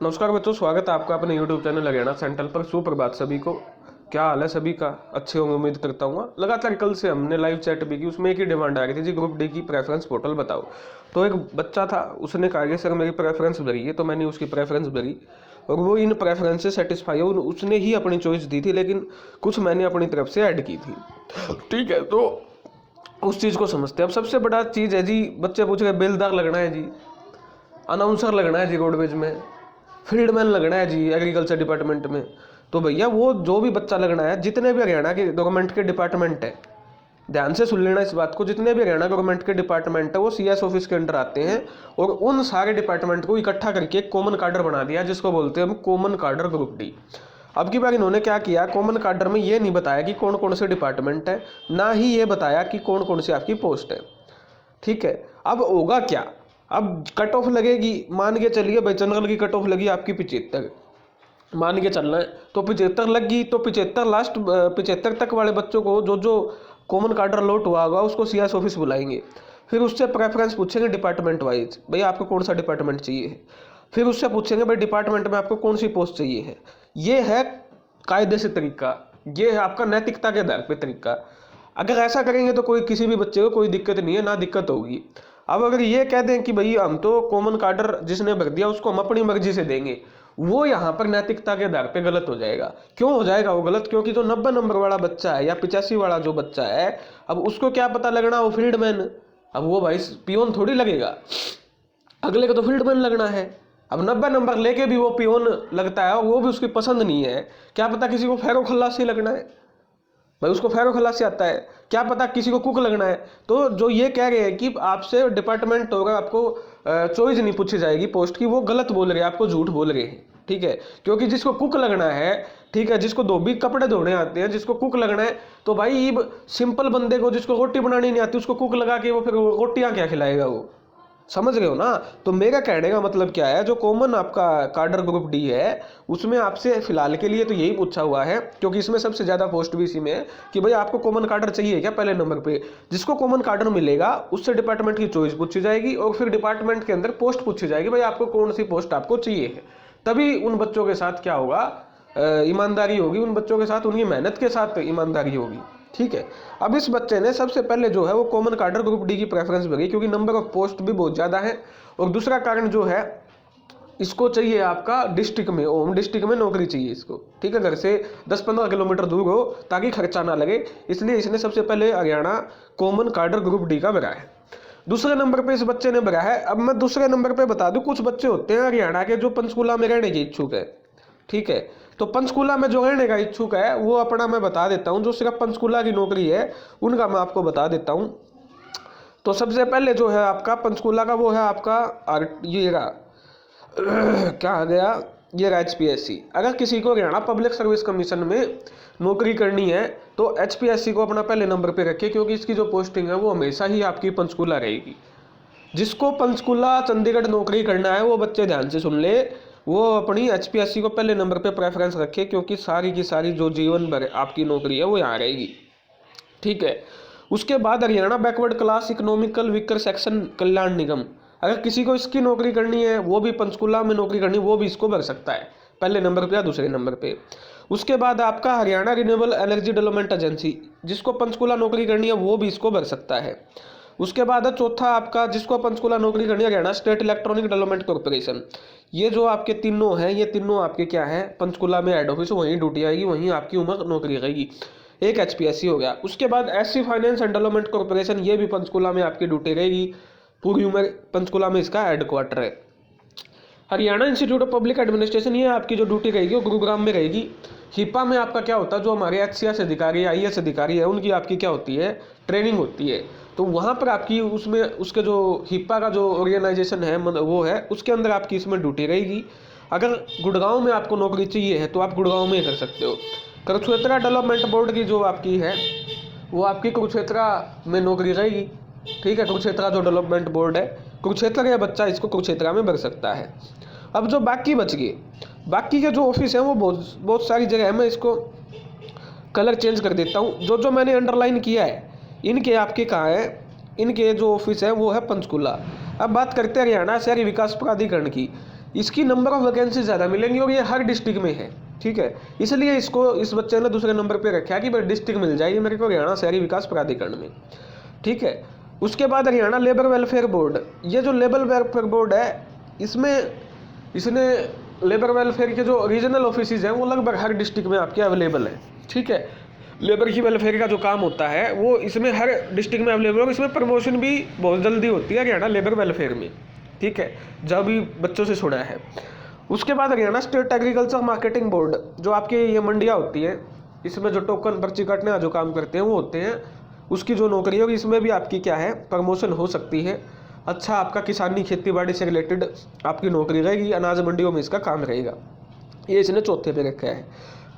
नमस्कार बच्चों, स्वागत है आपका अपने YouTube चैनल हरियाणा सेंट्रल पर। सुप्रभात सभी को। क्या हाल है सभी का? अच्छे होंगे उम्मीद करता हूँ। लगातार कल से हमने लाइव चैट भी की, उसमें एक ही डिमांड आ रही थी जी, ग्रुप डी की प्रेफरेंस पोर्टल बताओ। तो एक बच्चा था, उसने कहा कि सर मेरी प्रेफरेंस भरी है, तो मैंने उसकी प्रेफरेंस भरी और वो इन प्रेफरेंस से सेटिस्फाई है। उसने ही अपनी चॉइस दी थी, लेकिन कुछ मैंने अपनी तरफ से ऐड की थी। ठीक है, तो उस चीज़ को समझते हैं। अब सबसे बड़ा चीज़ है जी, बच्चे पूछ रहे बेलदार लगना है जी, अनाउंसर लगना है जी रोडवेज में, फील्डमैन लगना है जी एग्रीकल्चर डिपार्टमेंट में। तो भैया वो जो भी बच्चा लगना है, जितने भी हरियाणा के गवर्नमेंट के डिपार्टमेंट है, ध्यान से सुन लेना इस बात को, जितने भी हरियाणा गवर्नमेंट के डिपार्टमेंट है वो सीएस ऑफिस के अंडर आते हैं और उन सारे डिपार्टमेंट को इकट्ठा करके एक कॉमन कार्डर बना दिया, जिसको बोलते हैं हम कॉमन कार्डर ग्रुप डी। अब की बार इन्होंने क्या किया, कॉमन कार्डर में ये नहीं बताया कि कौन कौन से डिपार्टमेंट है, ना ही ये बताया कि कौन कौन सी आपकी पोस्ट है। ठीक है, अब होगा क्या, अब कट ऑफ लगेगी, मान के चलिए भाई जनरल की कट ऑफ लगी आपकी 75, मान के चलना है, तो 75 लग गई, तो 75 लास्ट 75 तक वाले बच्चों को जो जो कॉमन कार्डर लॉट हुआ होगा उसको सीएस ऑफिस बुलाएंगे। फिर उससे प्रेफरेंस पूछेंगे डिपार्टमेंट वाइज, भाई आपको कौन सा डिपार्टमेंट चाहिए है। फिर उससे पूछेंगे भाई डिपार्टमेंट में आपको कौन सी पोस्ट चाहिए है। ये है कायदे से तरीका, ये है आपका नैतिकता के आधार पर तरीका। अगर ऐसा करेंगे तो कोई किसी भी बच्चे को कोई दिक्कत नहीं है, ना दिक्कत होगी। अब अगर ये कह दें कि भाई हम तो कॉमन कार्डर जिसने भर दिया उसको हम अपनी मर्जी से देंगे, वो यहाँ पर नैतिकता के आधार पे गलत हो जाएगा। क्यों हो जाएगा वो गलत? क्योंकि जो 90 नंबर वाला बच्चा है या 85 वाला जो बच्चा है, अब उसको क्या पता लगना वो फील्डमैन, अब वो भाई पियोन थोड़ी लगेगा, अगले को तो फील्डमैन लगना है। अब 90 नंबर लेके भी वो पियोन लगता है और वो भी उसकी पसंद नहीं है, क्या पता किसी को फैरो खल्लासी लगना है, भाई उसको फैरो खलासी आता है, क्या पता किसी को कुक लगना है। तो जो ये कह रहे हैं कि आपसे डिपार्टमेंट होगा, आपको चॉइस नहीं पूछी जाएगी पोस्ट की, वो गलत बोल रहे हैं, आपको झूठ बोल रहे हैं। ठीक है, क्योंकि जिसको कुक लगना है, ठीक है, जिसको धोबी कपड़े धोने आते हैं, जिसको कुक लगना है, तो भाई सिंपल बंदे को जिसको रोटी बनानी नहीं आती उसको कुक लगा के वो फिर रोटियां क्या खिलाएगा वो? समझ रहे हो ना? तो मेरा कहने का मतलब क्या है, जो कॉमन आपका कार्डर ग्रुप डी है उसमें आपसे फिलहाल के लिए तो यही पूछा हुआ है, क्योंकि इसमें सबसे ज़्यादा पोस्ट भी इसी में है कि भाई आपको कॉमन कार्डर चाहिए क्या। पहले नंबर पे जिसको कॉमन कार्डर मिलेगा उससे डिपार्टमेंट की चॉइस पूछी जाएगी और फिर डिपार्टमेंट के अंदर पोस्ट पूछी जाएगी, भाई आपको कौन सी पोस्ट आपको चाहिए है। तभी उन बच्चों के साथ क्या होगा, ईमानदारी होगी, उन बच्चों के साथ उनकी मेहनत के साथ ईमानदारी होगी। ठीक है, अब इस बच्चे ने सबसे पहले जो है वो कॉमन कार्डर ग्रुप डी की प्रेफरेंस भरी, क्योंकि नंबर ऑफ पोस्ट भी बहुत ज़्यादा है और दूसरा कारण जो है इसको चाहिए आपका डिस्ट्रिक्ट में, होम डिस्ट्रिक्ट में नौकरी चाहिए इसको। ठीक है, घर से 10-15 किलोमीटर दूर हो ताकि खर्चा ना लगे, इसलिए इसने सबसे पहले हरियाणा कॉमन कार्डर ग्रुप डी का भरा है। दूसरे नंबर पे इस बच्चे ने भरा है, अब मैं दूसरे नंबर पे बता दूं, कुछ बच्चे होते हैं हरियाणा के जो पंचकूला में रहने के इच्छुक है। ठीक है, तो पंचकूला में जो रहने का इच्छुक है वो अपना मैं बता देता हूँ, जो सिर्फ पंचकूला की नौकरी है उनका मैं आपको बता देता हूँ। तो सबसे पहले जो है आपका पंचकूला का वो है आपका ये रहा क्या आ गया, ये रहा HPSC। अगर किसी को हरियाणा पब्लिक सर्विस कमीशन में नौकरी करनी है तो HPSC को अपना पहले नंबर पे रखिए, क्योंकि इसकी जो पोस्टिंग है वो हमेशा ही आपकी पंचकूला रहेगी। जिसको पंचकूला चंडीगढ़ नौकरी करना है वो बच्चे ध्यान से सुन ले, वो अपनी HPSC को पहले नंबर पे प्रेफरेंस रखे, क्योंकि सारी की सारी जो जीवन भर आपकी नौकरी है वो यहाँ रहेगी। ठीक है, उसके बाद Haryana backward class economical weaker section कल्याण निगम, अगर किसी को इसकी नौकरी करनी है, वो भी पंचकूला में नौकरी करनी, वो भी इसको भर सकता है पहले नंबर पे या दूसरे नंबर पे। उसके बाद आपका Haryana renewable energy development agency, जिसको पंचकूला नौकरी करनी है वो भी इसको भर सकता है। उसके बाद है चौथा आपका, जिसको पंचकूला नौकरी करनी है, Haryana state electronic development corporation. ये जो आपके तीनों हैं, ये तीनों आपके क्या है, पंचकूला में हेड ऑफिस, वहीं ड्यूटी आएगी, वहीं आपकी उम्र नौकरी रहेगी। एक HPSC हो गया। उसके बाद SC finance and development corporation, ये भी पंचकूला में आपकी ड्यूटी रहेगी, पूरी उम्र पंचकूला में इसका हेडक्वार्टर है। Haryana institute of public administration, ये आपकी जो ड्यूटी रहेगी वो गुरुग्राम में रहेगी। हिपा में आपका क्या होता है, जो हमारे HCS अधिकारी IAS अधिकारी है उनकी आपकी क्या होती है, ट्रेनिंग होती है। तो वहाँ पर आपकी उसमें उसके जो हिपा का जो ऑर्गेनाइजेशन है वो है, उसके अंदर आपकी इसमें ड्यूटी रहेगी। अगर गुड़गांव में आपको नौकरी चाहिए है तो आप गुड़गांव में ही कर सकते हो। कुरुक्षेत्र डेवलपमेंट बोर्ड की जो आपकी है वो आपकी कुरुक्षेत्र में नौकरी रहेगी। ठीक है, कुरुक्षेत्र जो डेवलपमेंट बोर्ड है, कुरुक्षेत्र का बच्चा इसको कुरुक्षेत्र में भर सकता है। अब जो बाकी बच गए, बाकी के जो ऑफिस हैं वो बहुत सारी जगह है, मैं इसको कलर चेंज कर देता हूँ। जो जो मैंने अंडरलाइन किया है इनके आपके कहाँ है, इनके जो ऑफिस है वो है पंचकूला। अब बात करते हैं हरियाणा शहरी विकास प्राधिकरण की। इसकी नंबर ऑफ वैकेंसी ज़्यादा मिलेंगी और ये हर डिस्ट्रिक्ट में है, ठीक है। इसलिए इसको इस बच्चे ने दूसरे नंबर पे रखा कि भाई डिस्ट्रिक्ट मिल जाएगी मेरे को हरियाणा शहरी विकास प्राधिकरण में, ठीक है। उसके बाद हरियाणा लेबर वेलफेयर बोर्ड, ये जो लेबर वेलफेयर बोर्ड है इसने लेबर वेलफेयर के जो रीजनल ऑफिसेज हैं वो लगभग हर डिस्ट्रिक्ट में आपके अवेलेबल है, ठीक है। लेबर की वेलफेयर का जो काम होता है वो इसमें हर डिस्ट्रिक्ट में अवेलेबल है और इसमें प्रमोशन भी बहुत जल्दी होती है हरियाणा लेबर वेलफेयर में, ठीक है, जब भी बच्चों से सुना है। उसके बाद Haryana state agriculture marketing board, जो आपके ये मंडियाँ होती हैं, इसमें जो टोकन पर्ची काटने का जो काम करते हैं वो होते हैं, उसकी जो नौकरी है और इसमें भी आपकी क्या है प्रमोशन हो सकती है। अच्छा, आपका किसानी खेती बाड़ी से रिलेटेड आपकी नौकरी रहेगी, अनाज मंडियों में इसका काम रहेगा। ये इसने चौथे पे रखा है।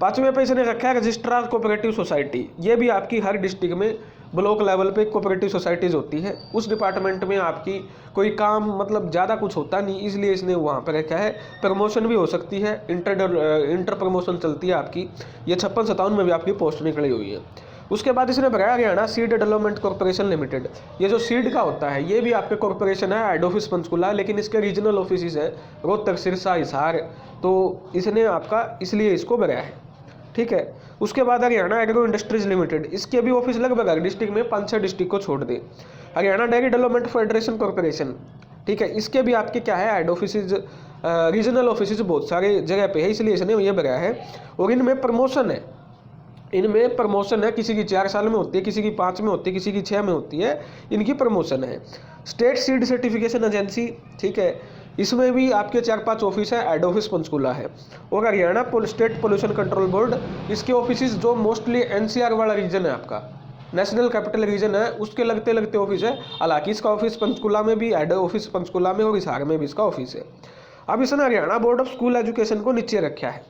पाँचवें पे इसने रखा है रजिस्ट्रार कोऑपरेटिव सोसाइटी। ये भी आपकी हर डिस्ट्रिक्ट में ब्लॉक लेवल पे कोऑपरेटिव सोसाइटीज़ होती है, उस डिपार्टमेंट में आपकी कोई काम मतलब ज़्यादा कुछ होता नहीं, इसलिए इसने वहाँ पर रखा है। प्रमोशन भी हो सकती है, इंटर प्रमोशन चलती है आपकी। ये 56-57 में भी आपकी पोस्ट निकली हुई है। उसके बाद इसने बनाया Haryana seed development corporation limited. ये जो सीड का होता है ये भी आपके कॉर्पोरेशन है, हेड ऑफिस पंचकुला, लेकिन इसके रीजनल ऑफिस है रोहतक, सिरसा, हिसार, तो इसने आपका इसलिए इसको बनाया है, ठीक है। उसके बाद हरियाणा एग्रो इंडस्ट्रीज लिमिटेड, इसके भी ऑफिस लगभग हर डिस्ट्रिक्ट में 5-6 डिस्ट्रिक्ट को छोड़ दे। Haryana dairy development federation corporation, ठीक है, इसके भी आपके क्या है हेड ऑफिस, रीजनल ऑफिस बहुत सारे जगह पे है, इसलिए इसने ये बनाया है। और इनमें प्रमोशन है, किसी की 4 साल में होती है, किसी की 5 में होती है, किसी की 6 में होती है, इनकी प्रमोशन है। स्टेट सीड सर्टिफिकेशन एजेंसी, ठीक है, इसमें भी आपके 4-5 ऑफिस है, हेड ऑफिस पंचकुला है। और Haryana state pollution control board, इसके ऑफिस जो मोस्टली एनसीआर वाला रीजन है आपका, नेशनल कैपिटल रीजन है, उसके लगते लगते ऑफिस है। हालांकि इसका ऑफिस पंचकुला में भी, हेड ऑफिस पंचकुला में और हिसार में भी इसका ऑफिस है। अब इसने Haryana board of school education को नीचे रखा है,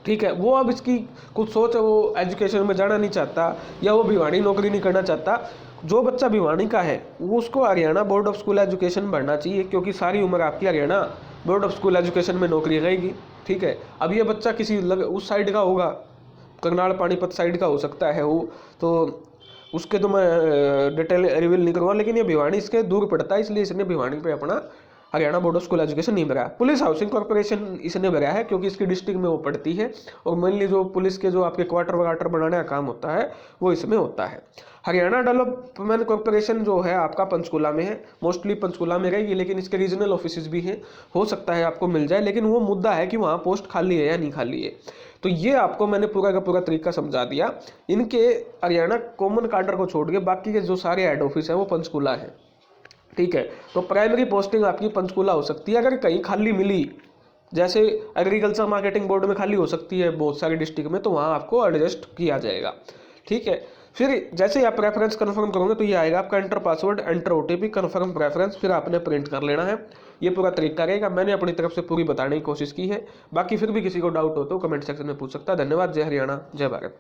ठीक है। वो अब इसकी कुछ सोच है, वो एजुकेशन में जाना नहीं चाहता या वो भिवानी नौकरी नहीं करना चाहता। जो बच्चा भिवानी का है वो उसको Haryana board of school education बढ़ना चाहिए, क्योंकि सारी उम्र आपकी Haryana board of school education में नौकरी रहेगी, ठीक है। अब ये बच्चा किसी उस साइड का होगा, करनाल पानीपत साइड का हो सकता है वो, तो उसके तो मैं डिटेल रिवील नहीं करूँगा, लेकिन ये भिवानी इसके दूर पड़ता है, इसलिए इसने भिवानी पे अपना Haryana board of school education नहीं भरा। पुलिस हाउसिंग कॉर्पोरेशन इसने भरा है क्योंकि इसकी डिस्ट्रिक्ट में वो पड़ती है, और मेनली जो पुलिस के जो आपके क्वार्टर वाटर बनाने का काम होता है वो इसमें होता है। हरियाणा डेवलपमेंट कॉर्पोरेशन जो है आपका पंचकुला में है, मोस्टली पंचकुला में रहेगी, लेकिन इसके रीजनल ऑफिस भी हैं, हो सकता है आपको मिल जाए, लेकिन वो मुद्दा है कि वहाँ पोस्ट खाली है या नहीं खाली है। तो ये आपको मैंने पूरा का पूरा तरीका समझा दिया। इनके हरियाणा कॉमन काडर को छोड़ के बाकी के जो सारे हेड ऑफिस है वो पंचकुला है, ठीक है। तो प्राइमरी पोस्टिंग आपकी पंचकुला हो सकती है। अगर कहीं खाली मिली, जैसे एग्रीकल्चर मार्केटिंग बोर्ड में खाली हो सकती है बहुत सारे डिस्ट्रिक्ट में, तो वहाँ आपको एडजस्ट किया जाएगा, ठीक है। फिर जैसे ही आप प्रेफरेंस कन्फर्म करोगे तो ये आएगा आपका enter password, enter OTP, confirm preference, फिर आपने प्रिंट कर लेना है। ये पूरा तरीका रहेगा। मैंने अपनी तरफ से पूरी बताने की कोशिश की है। बाकी फिर भी किसी को डाउट हो तो कमेंट सेक्शन में पूछ सकता है। धन्यवाद। जय हरियाणा, जय भारत।